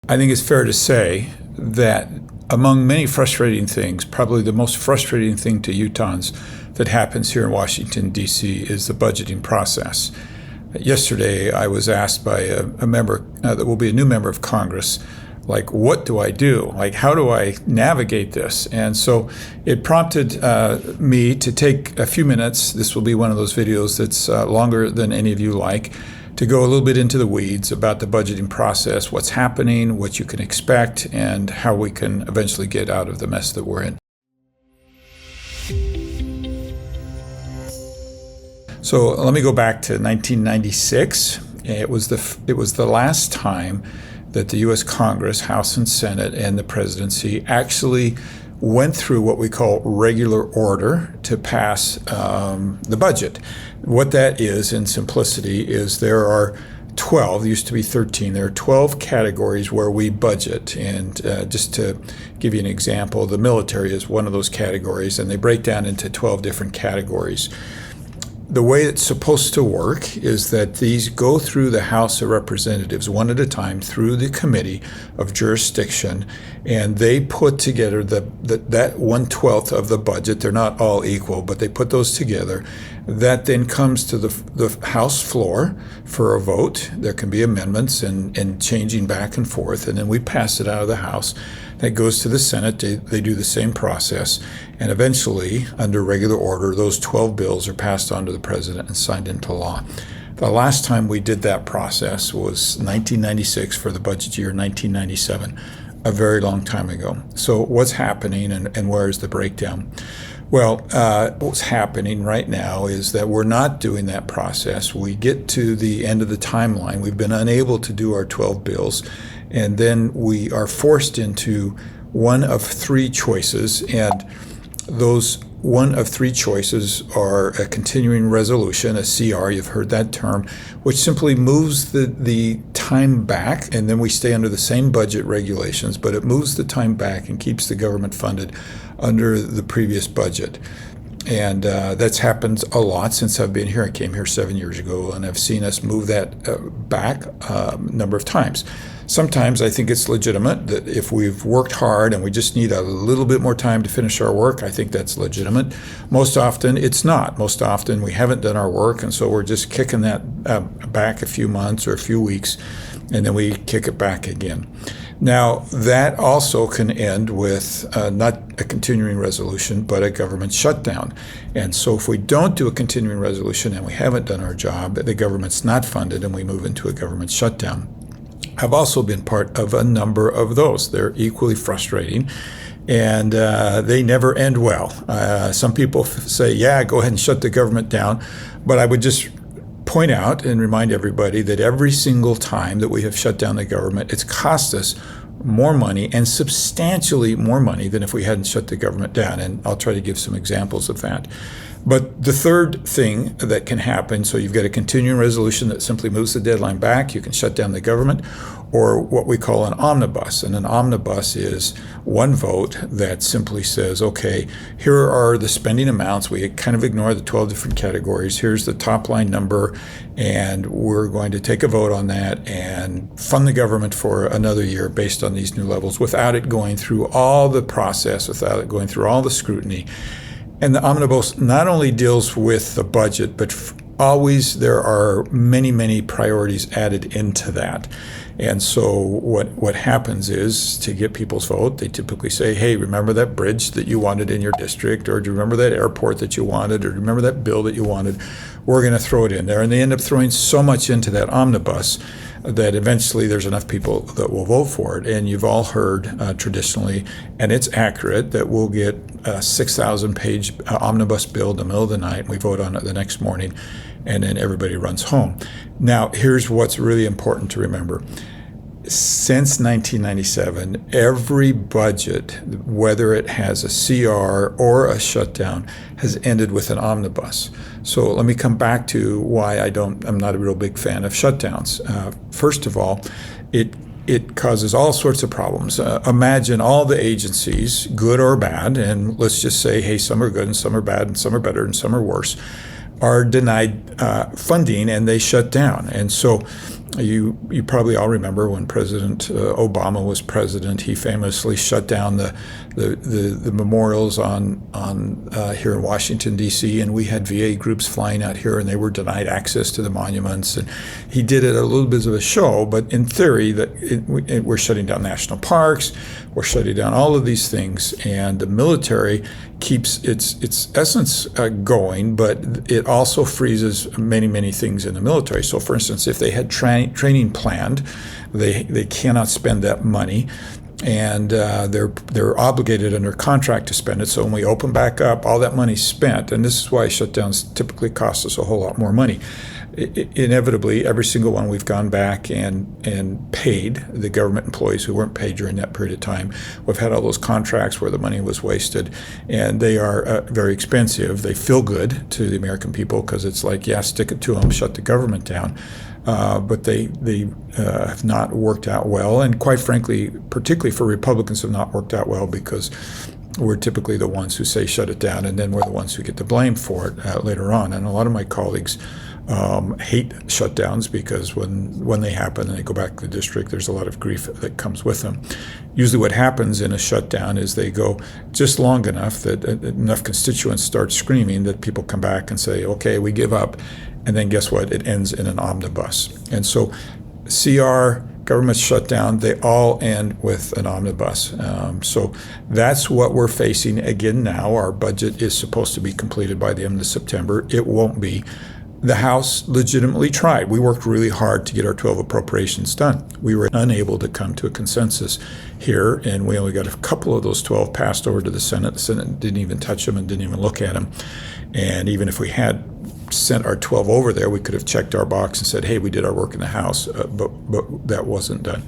I think it's fair to say that among many frustrating things, probably the most frustrating thing to Utahns that happens here in Washington, D.C. is the budgeting process. Yesterday, I was asked by a member that will be a new member of Congress, like, what do I do? Like, how do I navigate this? And so it prompted me to take a few minutes. This will be one of those videos that's longer than any of you like, to go a little bit into the weeds about the budgeting process, what's happening, what you can expect, and how we can eventually get out of the mess that we're in. So let me go back to 1996. It was the last time that the U.S. Congress, House and Senate, and the presidency actually went through what we call regular order to pass the budget. What that is, in simplicity, is there are 12, there used to be 13, there are 12 categories where we budget. And just to give you an example, the military is one of those categories, and they break down into 12 different categories. The way it's supposed to work is that these go through the House of Representatives one at a time through the Committee of Jurisdiction, and they put together that 1/12 of the budget. They're not all equal, but they put those together. That then comes to the House floor for a vote. There can be amendments and changing back and forth, and then we pass it out of the House. That goes to the Senate. They do the same process. And eventually, under regular order, those 12 bills are passed on to the president and signed into law. The last time we did that process was 1996 for the budget year 1997, a very long time ago. So what's happening and where is the breakdown? Well, what's happening right now is that we're not doing that process. We get to the end of the timeline. We've been unable to do our 12 bills, and then we are forced into one of three choices, and those one of three choices are a continuing resolution, a CR, you've heard that term, which simply moves the time back, and then we stay under the same budget regulations, but it moves the time back and keeps the government funded under the previous budget. And that's happened a lot since I've been here. I came here 7 years ago, and I've seen us move that back a number of times. Sometimes I think it's legitimate that if we've worked hard and we just need a little bit more time to finish our work, I think that's legitimate. Most often it's not. Most often we haven't done our work, and so we're just kicking that back a few months or a few weeks, and then we kick it back again. Now, that also can end with not a continuing resolution, but a government shutdown. And so if we don't do a continuing resolution and we haven't done our job, the government's not funded and we move into a government shutdown. I've also been part of a number of those. They're equally frustrating, and they never end well. Some people say, yeah, go ahead and shut the government down, but I would just point out and remind everybody that every single time that we have shut down the government, it's cost us more money, and substantially more money, than if we hadn't shut the government down. And I'll try to give some examples of that. But the third thing that can happen, so you've got a continuing resolution that simply moves the deadline back, you can shut down the government, or what we call an omnibus. And an omnibus is one vote that simply says, okay, here are the spending amounts. We kind of ignore the 12 different categories. Here's the top line number, and we're going to take a vote on that and fund the government for another year based on these new levels without it going through all the process, without it going through all the scrutiny. And the omnibus not only deals with the budget, but always there are many, many priorities added into that. And so what happens is, to get people's vote, they typically say, hey, remember that bridge that you wanted in your district? Or do you remember that airport that you wanted? Or do you remember that bill that you wanted? We're going to throw it in there. And they end up throwing so much into that omnibus that eventually there's enough people that will vote for it. And you've all heard traditionally, and it's accurate, that we'll get a 6,000-page omnibus bill in the middle of the night, and we vote on it the next morning, and then everybody runs home. Now, here's what's really important to remember. Since 1997, every budget, whether it has a CR or a shutdown, has ended with an omnibus. So let me come back to why I'm not a real big fan of shutdowns. First of all, it causes all sorts of problems. Imagine all the agencies, good or bad, and let's just say, hey, some are good and some are bad and some are better and some are worse, are denied funding and they shut down. And so You probably all remember when President Obama was president, he famously shut down the memorials on here in Washington D.C. and we had VA groups flying out here and they were denied access to the monuments. And he did it a little bit of a show, but in theory we're shutting down national parks, we're shutting down all of these things, and the military keeps its essence going, but it also freezes many things in the military. So, for instance, if they had training planned, they cannot spend that money, and they're obligated under contract to spend it. So when we open back up, all that money's spent, and this is why shutdowns typically cost us a whole lot more money. Inevitably, every single one we've gone back and paid the government employees who weren't paid during that period of time. We've had all those contracts where the money was wasted, and they are very expensive. They feel good to the American people because it's like, yeah, stick it to them, shut the government down. But they have not worked out well, and quite frankly, particularly for Republicans, have not worked out well because we're typically the ones who say shut it down, and then we're the ones who get the blame for it later on. And a lot of my colleagues hate shutdowns because when they happen and they go back to the district, there's a lot of grief that comes with them. Usually what happens in a shutdown is they go just long enough that enough constituents start screaming that people come back and say, okay, we give up. And then guess what? It ends in an omnibus. And so CR, government shutdown, they all end with an omnibus. So that's what we're facing again now. Our budget is supposed to be completed by the end of September. It won't be. The House legitimately tried. We worked really hard to get our 12 appropriations done. We were unable to come to a consensus here, and we only got a couple of those 12 passed over to the Senate. The Senate didn't even touch them and didn't even look at them. And even if we had sent our 12 over there, we could have checked our box and said, hey, we did our work in the House, but that wasn't done.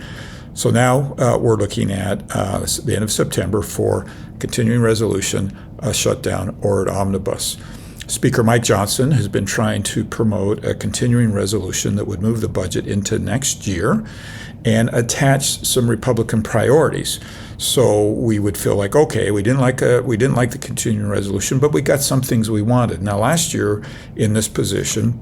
So now we're looking at the end of September for continuing resolution, a shutdown, or an omnibus. Speaker Mike Johnson has been trying to promote a continuing resolution that would move the budget into next year and attach some Republican priorities. So we would feel like, okay, we didn't like the continuing resolution, but we got some things we wanted. Now, last year in this position,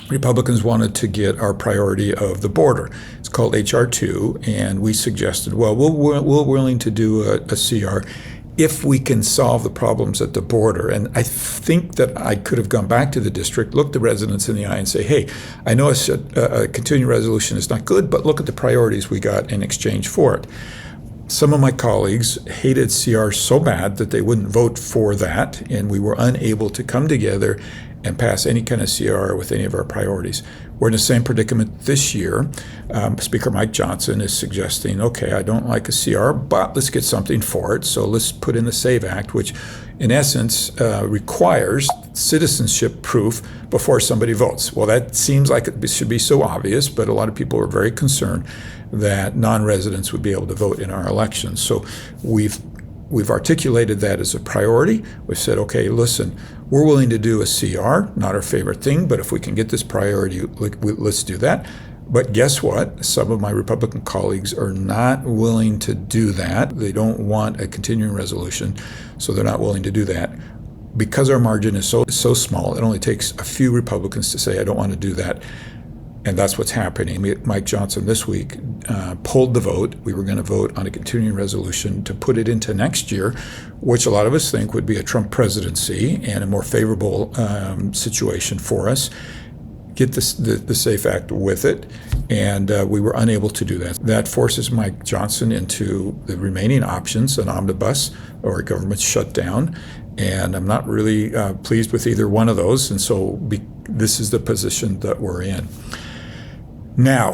Republicans wanted to get our priority of the border. It's called H.R. 2, and we suggested, well, we're willing to do a CR if we can solve the problems at the border. And I think that I could have gone back to the district, looked the residents in the eye and say, hey, I know a continuing resolution is not good, but look at the priorities we got in exchange for it. Some of my colleagues hated CR so bad that they wouldn't vote for that, and we were unable to come together and pass any kind of CR with any of our priorities. We're in the same predicament this year. Speaker Mike Johnson is suggesting, okay, I don't like a CR, but let's get something for it. So let's put in the SAVE Act, which in essence requires citizenship proof before somebody votes. Well, that seems like it should be so obvious, but a lot of people are very concerned that non-residents would be able to vote in our elections. So we've articulated that as a priority. We've said, okay, listen, we're willing to do a CR, not our favorite thing, but if we can get this priority, let's do that. But guess what? Some of my Republican colleagues are not willing to do that. They don't want a continuing resolution, so they're not willing to do that. Because our margin is so small, it only takes a few Republicans to say, I don't want to do that. And that's what's happening. Mike Johnson this week pulled the vote. We were going to vote on a continuing resolution to put it into next year, which a lot of us think would be a Trump presidency and a more favorable situation for us. Get the SAFE Act with it, and we were unable to do that. That forces Mike Johnson into the remaining options, an omnibus or a government shutdown, and I'm not really pleased with either one of those, and so this is the position that we're in. Now,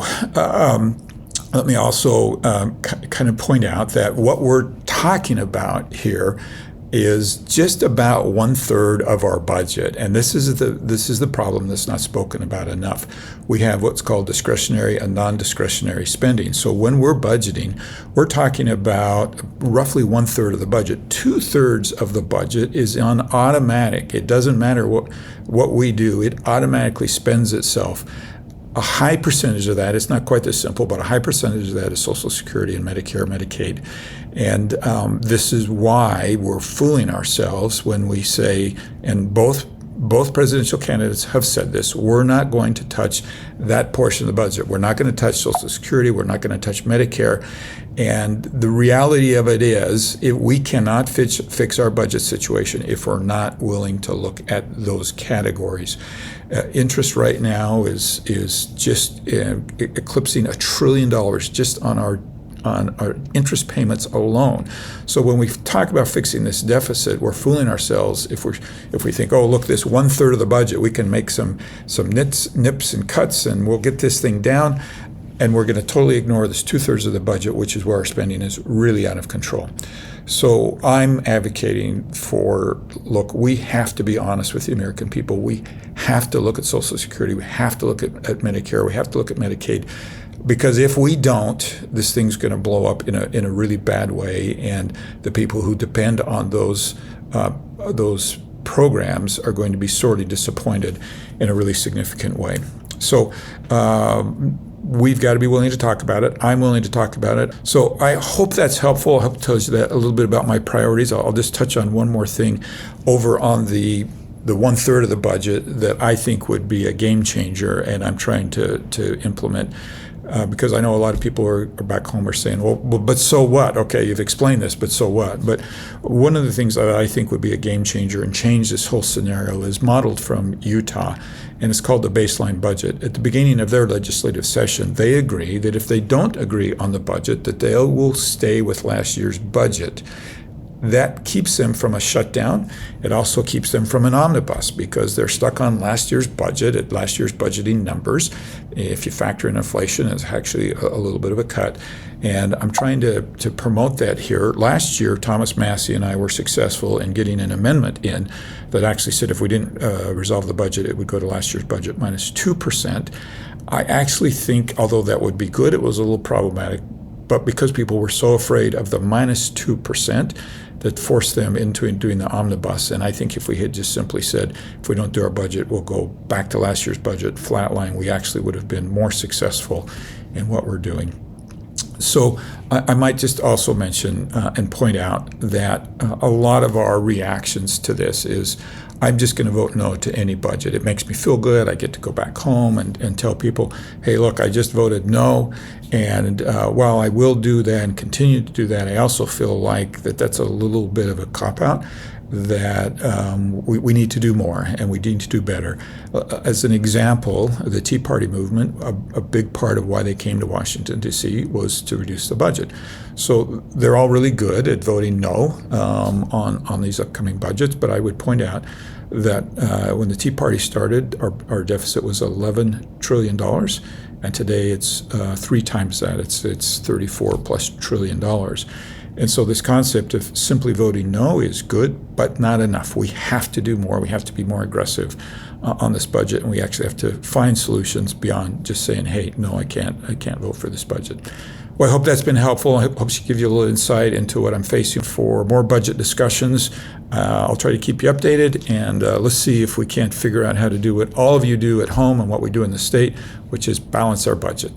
let me also kind of point out that what we're talking about here is just about 1/3 of our budget, and this is the problem that's not spoken about enough. We have what's called discretionary and non-discretionary spending. So when we're budgeting, we're talking about roughly 1/3 of the budget. 2/3 of the budget is on automatic. It doesn't matter what we do; it automatically spends itself. A high percentage of that, it's not quite this simple, but a high percentage of that is Social Security and Medicare, Medicaid. And this is why we're fooling ourselves when we say, and both both presidential candidates have said this. We're not going to touch that portion of the budget. We're not going to touch Social Security. We're not going to touch Medicare. And the reality of it is, we cannot fix our budget situation if we're not willing to look at those categories. Interest right now is just eclipsing $1 trillion just on our interest payments alone. So when we talk about fixing this deficit, we're fooling ourselves if we think, oh, look, this 1/3 of the budget, we can make some nips and cuts, and we'll get this thing down, and we're going to totally ignore this 2/3 of the budget, which is where our spending is really out of control. So I'm advocating for, look, we have to be honest with the American people. We have to look at Social Security. We have to look at Medicare. We have to look at Medicaid. Because if we don't, this thing's going to blow up in a really bad way, and the people who depend on those programs are going to be sorely disappointed in a really significant way. So we've got to be willing to talk about it. I'm willing to talk about it. So I hope that's helpful. I hope it tells you that a little bit about my priorities. I'll just touch on one more thing over on the 1/3 of the budget that I think would be a game changer, and I'm trying to implement. Because I know a lot of people are back home are saying, well, but so what? Okay, you've explained this, but so what? But one of the things that I think would be a game changer and change this whole scenario is modeled from Utah, and it's called the baseline budget. At the beginning of their legislative session, they agree that if they don't agree on the budget, that they will stay with last year's budget. That keeps them from a shutdown. It also keeps them from an omnibus because they're stuck on last year's budget at last year's budgeting numbers. If you factor in inflation, it's actually a little bit of a cut. And I'm trying to promote that here. Last year, Thomas Massey and I were successful in getting an amendment in that actually said if we didn't resolve the budget, it would go to last year's budget minus 2%. I actually think, although that would be good, it was a little problematic. But because people were so afraid of the minus 2%, that forced them into doing the omnibus. And I think if we had just simply said, if we don't do our budget, we'll go back to last year's budget, flatline, we actually would have been more successful in what we're doing. So I might just also mention and point out that a lot of our reactions to this is, I'm just going to vote no to any budget. It makes me feel good. I get to go back home and tell people, hey, look, I just voted no. And while I will do that and continue to do that, I also feel like that's a little bit of a cop-out, that we need to do more and we need to do better. As an example, the Tea Party movement, a big part of why they came to Washington, D.C. was to reduce the budget. So they're all really good at voting no on these upcoming budgets, but I would point out that when the Tea Party started, our deficit was $11 trillion, and today it's 3 times that. It's $34+ trillion. And so this concept of simply voting no is good, but not enough. We have to do more. We have to be more aggressive on this budget, and we actually have to find solutions beyond just saying, hey, no, I can't vote for this budget. Well, I hope that's been helpful. I hope to give you a little insight into what I'm facing. For more budget discussions, I'll try to keep you updated, and let's see if we can't figure out how to do what all of you do at home and what we do in the state, which is balance our budget.